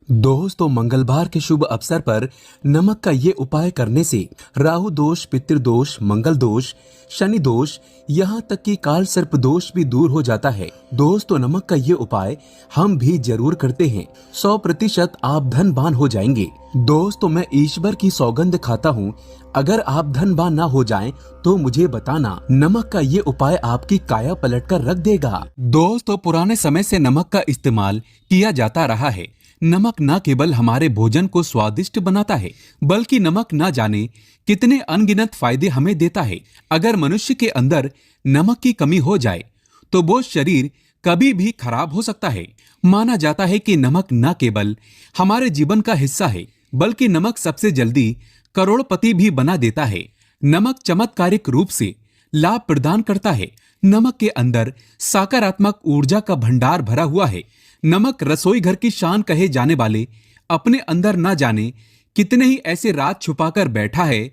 दोस्तों, मंगलवार के शुभ अवसर पर नमक का ये उपाय करने से राहु दोष, पितृदोष, मंगल दोष, शनि दोष, यहाँ तक कि काल सर्प दोष भी दूर हो जाता है। दोस्तों, नमक का ये उपाय हम भी जरूर करते हैं। 100% आप धनवान हो जाएंगे। दोस्तों, मैं ईश्वर की सौगंध खाता हूँ, अगर आप धनवान ना हो जाएं तो मुझे बताना। नमक का ये उपाय आपकी काया पलट कर रख देगा। दोस्तों, पुराने समय से नमक का इस्तेमाल किया जाता रहा है। नमक न केवल हमारे भोजन को स्वादिष्ट बनाता है, बल्कि नमक न जाने कितने अनगिनत फायदे हमें देता है। अगर मनुष्य के अंदर नमक की कमी हो जाए तो वो शरीर कभी भी खराब हो सकता है। माना जाता है कि नमक न केवल हमारे जीवन का हिस्सा है, बल्कि नमक सबसे जल्दी करोड़पति भी बना देता है। नमक चमत्कारिक रूप से लाभ प्रदान करता है। नमक के अंदर सकारात्मक ऊर्जा का भंडार भरा हुआ है। नमक रसोई घर की शान कहे जाने वाले अपने अंदर ना जाने कितने ही ऐसे राज छुपाकर बैठा है।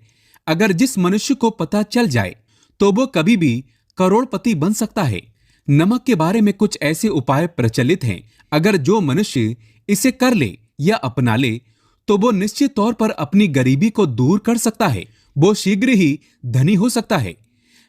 अगर जिस मनुष्य को पता चल जाए तो वो कभी भी करोड़पति बन सकता है। नमक के बारे में कुछ ऐसे उपाय प्रचलित हैं, अगर जो मनुष्य इसे कर ले या अपना ले तो वो निश्चित तौर पर अपनी गरीबी को दूर कर सकता है। वो शीघ्र ही धनी हो सकता है।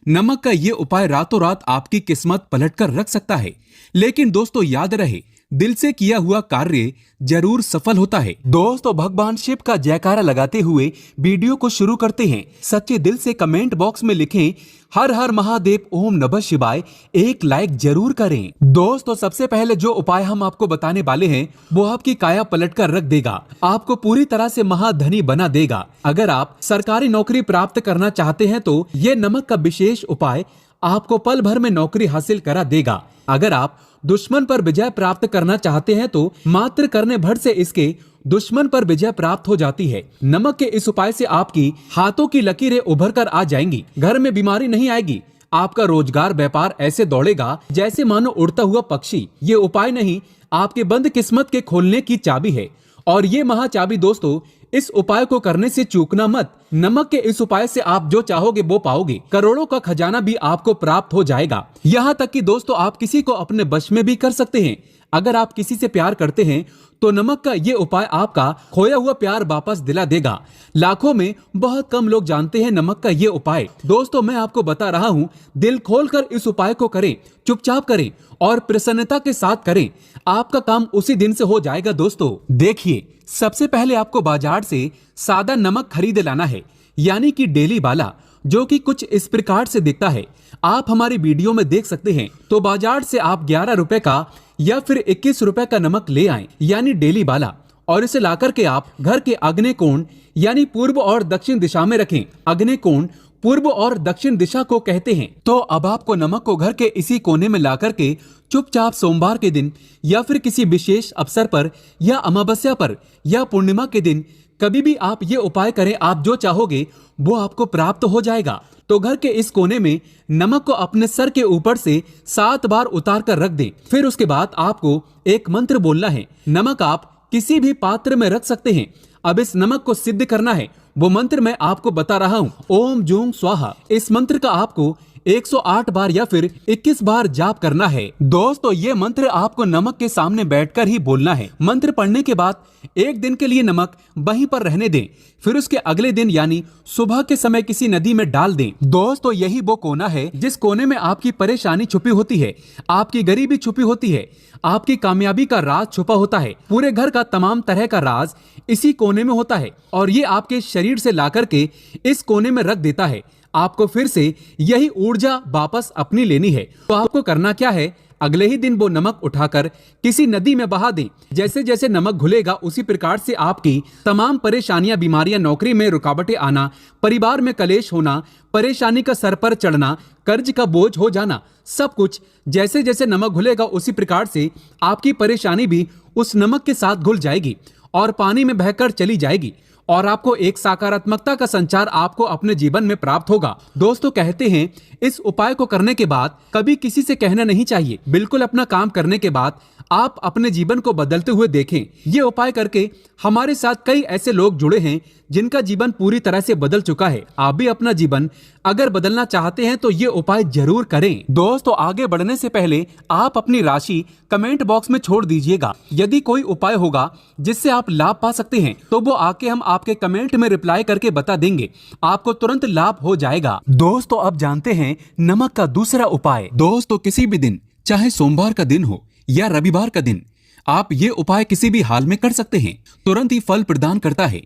नमक का ये उपाय रातों रात आपकी किस्मत पलटकर रख सकता है। लेकिन दोस्तों, याद रहे, दिल से किया हुआ कार्य जरूर सफल होता है। दोस्तों, भगवान शिव का जयकारा लगाते हुए वीडियो को शुरू करते हैं। सच्चे दिल से कमेंट बॉक्स में लिखें हर हर महादेव, ओम नमः शिवाय। एक लाइक जरूर करें। दोस्तों, सबसे पहले जो उपाय हम आपको बताने वाले हैं वो आपकी काया पलट कर रख देगा, आपको पूरी तरह से महाधनी बना देगा। अगर आप सरकारी नौकरी प्राप्त करना चाहते हैं तो ये नमक का विशेष उपाय आपको पल भर में नौकरी हासिल करा देगा। अगर आप दुश्मन पर विजय प्राप्त करना चाहते हैं तो मात्र करने भर से इसके दुश्मन पर विजय प्राप्त हो जाती है। नमक के इस उपाय से आपकी हाथों की लकीरें उभर कर आ जाएंगी। घर में बीमारी नहीं आएगी। आपका रोजगार व्यापार ऐसे दौड़ेगा जैसे मानो उड़ता हुआ पक्षी। ये उपाय नहीं, आपके बंद किस्मत के खोलने की चाबी है। और ये महाचाबी दोस्तों, इस उपाय को करने से चूकना मत। नमक के इस उपाय से आप जो चाहोगे वो पाओगे। करोड़ों का खजाना भी आपको प्राप्त हो जाएगा। यहाँ तक कि दोस्तों, आप किसी को अपने वश में भी कर सकते हैं। अगर आप किसी से प्यार करते हैं तो नमक का ये उपाय आपका खोया हुआ प्यार वापस दिला देगा। लाखों में बहुत कम लोग जानते हैं नमक का ये उपाय। दोस्तों, मैं आपको बता रहा हूँ, दिल खोलकर इस उपाय को करें, चुपचाप करें और प्रसन्नता के साथ करें। आपका काम उसी दिन से हो जाएगा। दोस्तों देखिए, सबसे पहले आपको बाजार से सादा नमक खरीद लाना है, यानी कि डेली वाला, जो कि कुछ इस प्रकार से दिखता है। आप हमारी वीडियो में देख सकते हैं। तो बाजार से आप 11 रुपए का या फिर 21 रुपए का नमक ले आए, यानी डेली वाला, और इसे लाकर के आप घर के आग्नेय कोण यानी पूर्व और दक्षिण दिशा में रखें। आग्नेय कोण पूर्व और दक्षिण दिशा को कहते हैं। तो अब आपको नमक को घर के इसी कोने में लाकर के चुपचाप सोमवार के दिन या फिर किसी विशेष अवसर पर या अमावस्या पर या पूर्णिमा के दिन कभी भी आप ये उपाय करें, आप जो चाहोगे वो आपको प्राप्त हो जाएगा। तो घर के इस कोने में नमक को अपने सर के ऊपर से 7 बार उतार कर रख दें। फिर उसके बाद आपको एक मंत्र बोलना है। नमक आप किसी भी पात्र में रख सकते हैं। अब इस नमक को सिद्ध करना है। वो मंत्र मैं आपको बता रहा हूँ, ओम जूं स्वाहा। इस मंत्र का आपको 108 बार या फिर 21 बार जाप करना है। दोस्तों, ये मंत्र आपको नमक के सामने बैठकर ही बोलना है। मंत्र पढ़ने के बाद एक दिन के लिए नमक वहीं पर रहने दें। फिर उसके अगले दिन यानी सुबह के समय किसी नदी में डाल दें। दोस्तों, यही वो कोना है जिस कोने में आपकी परेशानी छुपी होती है, आपकी गरीबी छुपी होती है, आपकी कामयाबी का राज छुपा होता है। पूरे घर का तमाम तरह का राज इसी कोने में होता है और ये आपके शरीर से लाकर के इस कोने में रख देता है। आपको फिर से यही ऊर्जा वापस अपनी लेनी है। तो आपको करना क्या है, अगले ही दिन वो नमक उठाकर किसी नदी में बहा दें। जैसे जैसे नमक घुलेगा उसी प्रकार से आपकी तमाम परेशानियां, बीमारियां, नौकरी में रुकावटें आना, परिवार में कलेश होना, परेशानी का सर पर चढ़ना, कर्ज का बोझ हो जाना, सब कुछ जैसे जैसे नमक घुलेगा उसी प्रकार से आपकी परेशानी भी उस नमक के साथ घुल जाएगी और पानी में बहकर चली जाएगी और आपको एक सकारात्मकता का संचार आपको अपने जीवन में प्राप्त होगा। दोस्तों, कहते हैं इस उपाय को करने के बाद कभी किसी से कहना नहीं चाहिए। बिल्कुल अपना काम करने के बाद आप अपने जीवन को बदलते हुए देखें। ये उपाय करके हमारे साथ कई ऐसे लोग जुड़े हैं जिनका जीवन पूरी तरह से बदल चुका है। आप भी अपना जीवन अगर बदलना चाहते हैं तो ये उपाय जरूर करें। दोस्तों, आगे बढ़ने से पहले आप अपनी राशि कमेंट बॉक्स में छोड़ दीजिएगा। यदि कोई उपाय होगा जिससे आप लाभ पा सकते हैं तो वो आके हम आपके कमेंट में रिप्लाई करके बता देंगे, आपको तुरंत लाभ हो जाएगा। दोस्तों, अब जानते हैं नमक का दूसरा उपाय। दोस्तों, किसी भी दिन, चाहे सोमवार का दिन हो या रविवार का दिन, आप ये उपाय किसी भी हाल में कर सकते हैं, तुरंत ही फल प्रदान करता है।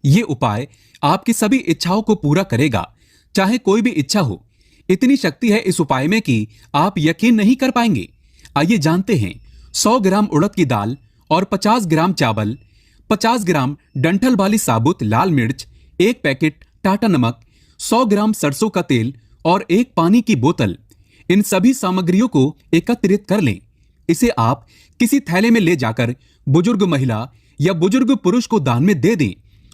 ये उपाय आपकी सभी इच्छाओं को पूरा करेगा, चाहे कोई भी इच्छा हो। इतनी शक्ति है इस उपाय में कि आप यकीन नहीं कर पाएंगे। आइए जानते हैं। 100 ग्राम उड़द की दाल और 50 ग्राम चावल, 50 ग्राम डंठल वाली साबुत लाल मिर्च, 1 पैकेट टाटा नमक, 100 ग्राम सरसों का तेल और 1 पानी की बोतल। इन सभी सामग्रियों को एकत्रित कर लें। इसे आप किसी थैले में ले जाकर बुजुर्ग महिला या बुजुर्ग पुरुष को दान में दे दें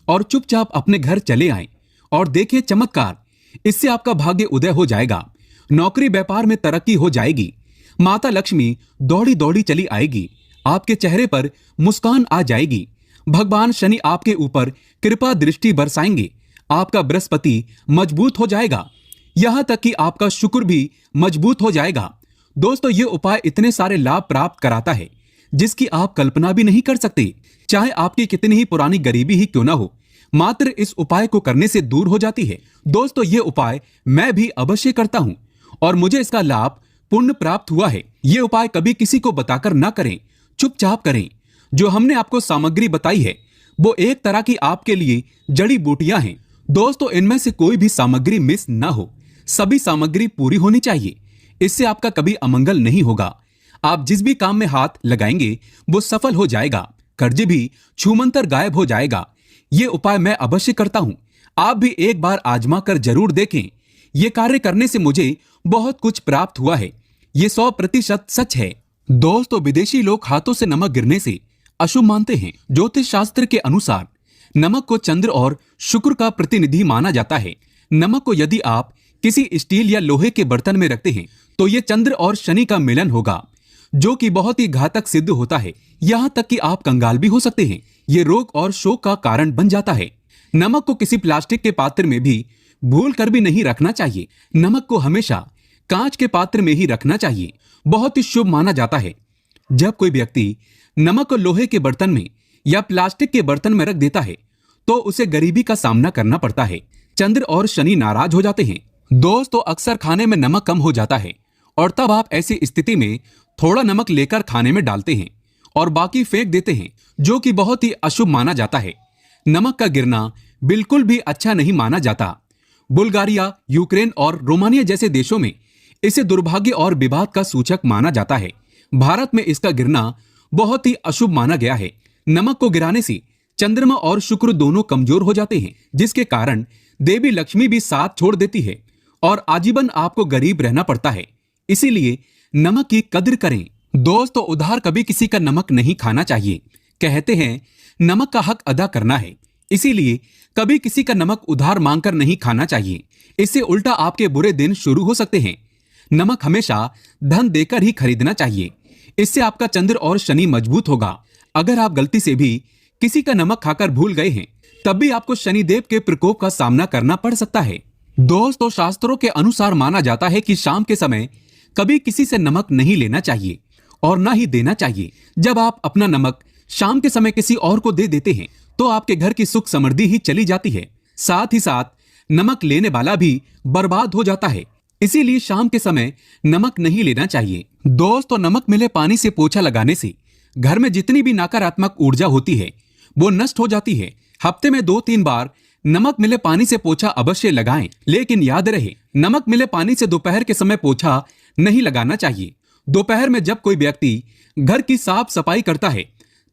और चुपचाप अपने घर चले आएं और देखें चमत्कार। इससे आपका भाग्य उदय हो जाएगा, नौकरी व्यापार में तरक्की हो जाएगी, माता लक्ष्मी दौड़ी दौड़ी चली आएगी, आपके चेहरे पर मुस्कान आ जाएगी, भगवान शनि आपके ऊपर कृपा दृष्टि बरसाएंगे, आपका बृहस्पति मजबूत हो जाएगा, यहां तक कि आपका शुक्र भी मजबूत हो जाएगा। दोस्तों, ये उपाय इतने सारे लाभ प्राप्त कराता है जिसकी आप कल्पना भी नहीं कर सकते। चाहे आपकी कितनी ही पुरानी गरीबी ही क्यों ना हो, मात्र इस उपाय को करने से दूर हो जाती है। दोस्तों, ये उपाय मैं भी अवश्य करता हूं और मुझे इसका लाभ पुण्य प्राप्त हुआ है। ये उपाय कभी किसी को बताकर ना करें, चुपचाप करें। जो हमने आपको सामग्री बताई है वो एक तरह की आपके लिए जड़ी बूटियां हैं। दोस्तों, इनमें से कोई भी सामग्री मिस ना हो, सभी सामग्री पूरी होनी चाहिए। इससे आपका कभी अमंगल नहीं होगा। आप जिस भी काम में हाथ लगाएंगे वो सफल हो जाएगा, कर्ज भी छूमंतर गायब हो जाएगा। ये उपाय मैं अवश्य करता हूं, आप भी एक बार आजमा कर जरूर देखें। ये कार्य करने से मुझे बहुत कुछ प्राप्त हुआ है, ये 100% सच है। दोस्तों, विदेशी लोग हाथों से नमक गिरने से अशुभ मानते हैं। ज्योतिष शास्त्र के अनुसार नमक को चंद्र और शुक्र का प्रतिनिधि माना जाता है। नमक को यदि आप किसी स्टील या लोहे के बर्तन में रखते हैं तो ये चंद्र और शनि का मिलन होगा, जो कि बहुत ही घातक सिद्ध होता है। यहाँ तक कि आप कंगाल भी हो सकते हैं। ये रोग और शोक का कारण बन जाता है। नमक को किसी प्लास्टिक के पात्र में भी भूल कर भी नहीं रखना चाहिए। नमक को हमेशा कांच के पात्र में ही रखना चाहिए, बहुत ही शुभ माना जाता है। जब कोई व्यक्ति नमक को लोहे के बर्तन में या प्लास्टिक के बर्तन में रख देता है तो उसे गरीबी का सामना करना पड़ता है, चंद्र और शनि नाराज हो जाते हैं। दोस्तों, अक्सर खाने में नमक कम हो जाता है और तब आप ऐसी स्थिति में थोड़ा नमक लेकर खाने में डालते हैं और बाकी फेंक देते हैं, जो कि बहुत ही अशुभ माना जाता है। नमक का गिरना बिल्कुल भी अच्छा नहीं माना जाता। बुल्गारिया, यूक्रेन और रोमानिया जैसे देशों में इसे दुर्भाग्य और विवाद का सूचक माना जाता है। भारत में इसका गिरना बहुत ही अशुभ माना गया है। नमक को गिराने से चंद्रमा और शुक्र दोनों कमजोर हो जाते हैं, जिसके कारण देवी लक्ष्मी भी साथ छोड़ देती है और आजीवन आपको गरीब रहना पड़ता है। इसीलिए नमक की कद्र करें। दोस्तों, उधार कभी किसी का नमक नहीं खाना चाहिए। कहते हैं नमक का हक अदा करना है, इसीलिए कभी किसी का नमक उधार मांगकर नहीं खाना चाहिए। इससे उल्टा आपके बुरे दिन शुरू हो सकते हैं। नमक हमेशा धन देकर ही खरीदना चाहिए, इससे आपका चंद्र और शनि मजबूत होगा। अगर आप गलती से भी किसी का नमक खाकर भूल गए हैं तब भी आपको शनिदेव के प्रकोप का सामना करना पड़ सकता है। दोस्तों, शास्त्रों के अनुसार माना जाता है कि शाम के समय कभी किसी से नमक नहीं लेना चाहिए और ना ही देना चाहिए। जब आप अपना नमक शाम के समय किसी और को दे देते हैं तो आपके घर की सुख समृद्धि ही चली जाती है, साथ ही साथ नमक लेने वाला भी बर्बाद हो जाता है। इसीलिए शाम के समय नमक नहीं लेना चाहिए। दोस्तों, नमक मिले पानी से पोछा लगाने से घर में जितनी भी नकारात्मक ऊर्जा होती है वो नष्ट हो जाती है। हफ्ते में 2-3 बार नमक मिले पानी से पोछा अवश्य लगाएं, लेकिन याद रहे नमक मिले पानी से दोपहर के समय पोछा नहीं लगाना चाहिए। दोपहर में जब कोई व्यक्ति घर की साफ सफाई करता है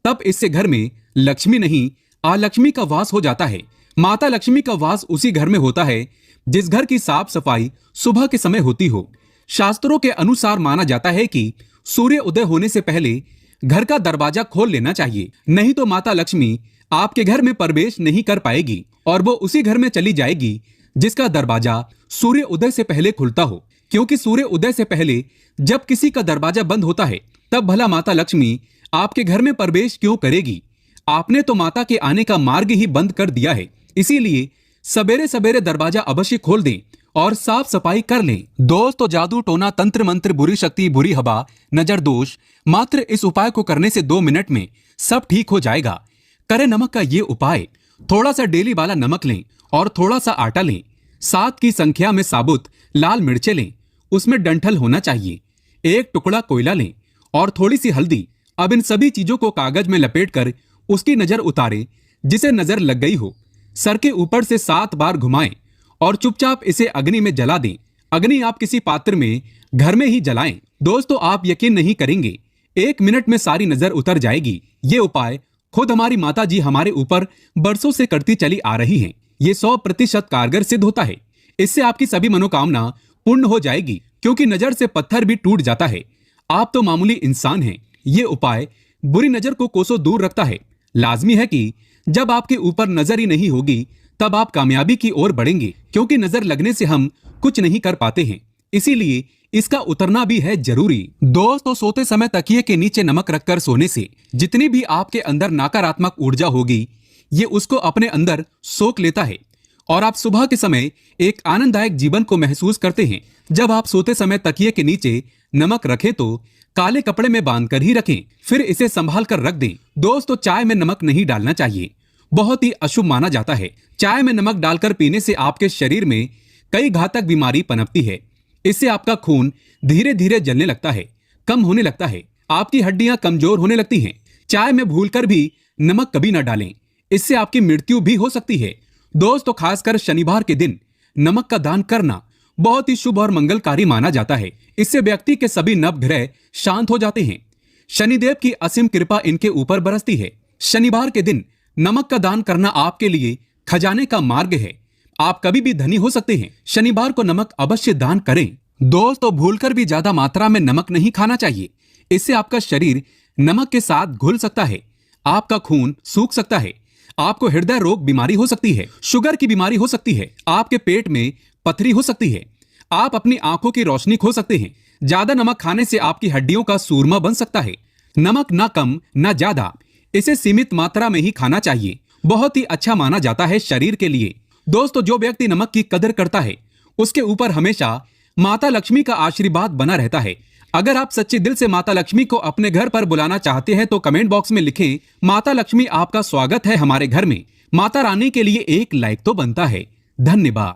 तब इससे घर में लक्ष्मी नहीं अलक्ष्मी का वास हो जाता है। माता लक्ष्मी का वास उसी घर में होता है जिस घर की साफ सफाई सुबह के समय होती हो। शास्त्रों के अनुसार माना जाता है कि सूर्य उदय होने से पहले घर का दरवाजा खोल लेना चाहिए, नहीं तो माता लक्ष्मी आपके घर में प्रवेश नहीं कर पाएगी और वो उसी घर में चली जाएगी जिसका दरवाजा सूर्य उदय से पहले खुलता हो। क्योंकि सूर्य उदय से पहले जब किसी का दरवाजा बंद होता है तब भला माता लक्ष्मी आपके घर में प्रवेश क्यों करेगी? आपने तो माता के आने का मार्ग ही बंद कर दिया है। इसीलिए सवेरे सवेरे दरवाजा अवश्य खोल दें और साफ सफाई कर लें। दोस्तों, जादू टोना तंत्र मंत्र बुरी शक्ति बुरी हवा नजर दोष, मात्र इस उपाय को करने से 2 मिनट में सब ठीक हो जाएगा। करें नमक का ये उपाय। थोड़ा सा डेली वाला नमक लें और थोड़ा सा आटा लें। 7 की संख्या में साबुत लाल मिर्चें लें, उसमें डंठल होना चाहिए। 1 टुकड़ा कोयला लें और थोड़ी सी हल्दी। अब इन सभी चीजों को कागज में लपेटकर उसकी नजर उतारें जिसे नजर लग गई हो। सर के ऊपर से 7 बार घुमाएं और चुपचाप इसे अग्नि में जला दें। अग्नि आप किसी पात्र में घर में ही जलाएं। दोस्तों, आप यकीन नहीं करेंगे, 1 मिनट में सारी नजर उतर जाएगी। ये उपाय खुद हमारी माता जी हमारे ऊपर बरसों से करती चली आ रही हैं। ये 100% कारगर सिद्ध होता है। इससे आपकी सभी मनोकामना पूर्ण हो जाएगी, क्योंकि नजर से पत्थर भी टूट जाता है। आप तो मामूली इंसान हैं। ये उपाय बुरी नजर को कोसों दूर रखता है। लाजमी है कि जब आपके ऊपर नजर ही नहीं होगी तब आप कामयाबी की ओर बढ़ेंगे, क्योंकि नजर लगने से हम कुछ नहीं कर पाते हैं। इसीलिए इसका उतरना भी है जरूरी। दोस्तों, सोते समय तकिए के नीचे नमक रखकर सोने से जितनी भी आपके अंदर नकारात्मक ऊर्जा होगी, ये उसको अपने अंदर सोख लेता है और आप सुबह के समय एक आनंददायक जीवन को महसूस करते हैं। जब आप सोते समय तकिए के नीचे नमक रखें तो काले कपड़े में बांधकर ही रखें, फिर इसे संभाल कर रख दें। दोस्तों, चाय में नमक नहीं डालना चाहिए, बहुत ही अशुभ माना जाता है। चाय में नमक डालकर पीने से आपके शरीर में कई घातक बीमारी पनपती है। इससे आपका खून धीरे धीरे जलने लगता है, कम होने लगता है, आपकी हड्डियां कमजोर होने लगती हैं। चाय में भूलकर भी नमक कभी न डालें, इससे आपकी मृत्यु भी हो सकती है। दोस्तों, खासकर शनिवार के दिन नमक का दान करना बहुत ही शुभ और मंगलकारी माना जाता है। इससे व्यक्ति के सभी नवग्रह शांत हो जाते हैं। शनिदेव की असीम कृपा इनके ऊपर बरसती है। शनिवार के दिन नमक का दान करना आपके लिए खजाने का मार्ग है। आप कभी भी धनी हो सकते हैं। शनिवार को नमक अवश्य दान करें। दोस्तों, भूलकर भी ज्यादा मात्रा में नमक नहीं खाना चाहिए। इससे आपका शरीर नमक के साथ घुल सकता है, आपका खून सूख सकता है, आपको हृदय रोग बीमारी हो सकती है, शुगर की बीमारी हो सकती है, आपके पेट में पथरी हो सकती है, आप अपनी आंखों की रोशनी खो सकते हैं। ज्यादा नमक खाने से आपकी हड्डियों का सूरमा बन सकता है। नमक ना कम ना ज्यादा, इसे सीमित मात्रा में ही खाना चाहिए। बहुत ही अच्छा माना जाता है शरीर के लिए। दोस्तों, जो व्यक्ति नमक की कदर करता है उसके ऊपर हमेशा माता लक्ष्मी का आशीर्वाद बना रहता है। अगर आप सच्चे दिल से माता लक्ष्मी को अपने घर पर बुलाना चाहते हैं तो कमेंट बॉक्स में लिखें, माता लक्ष्मी आपका स्वागत है हमारे घर में। माता रानी के लिए एक लाइक तो बनता है। धन्यवाद।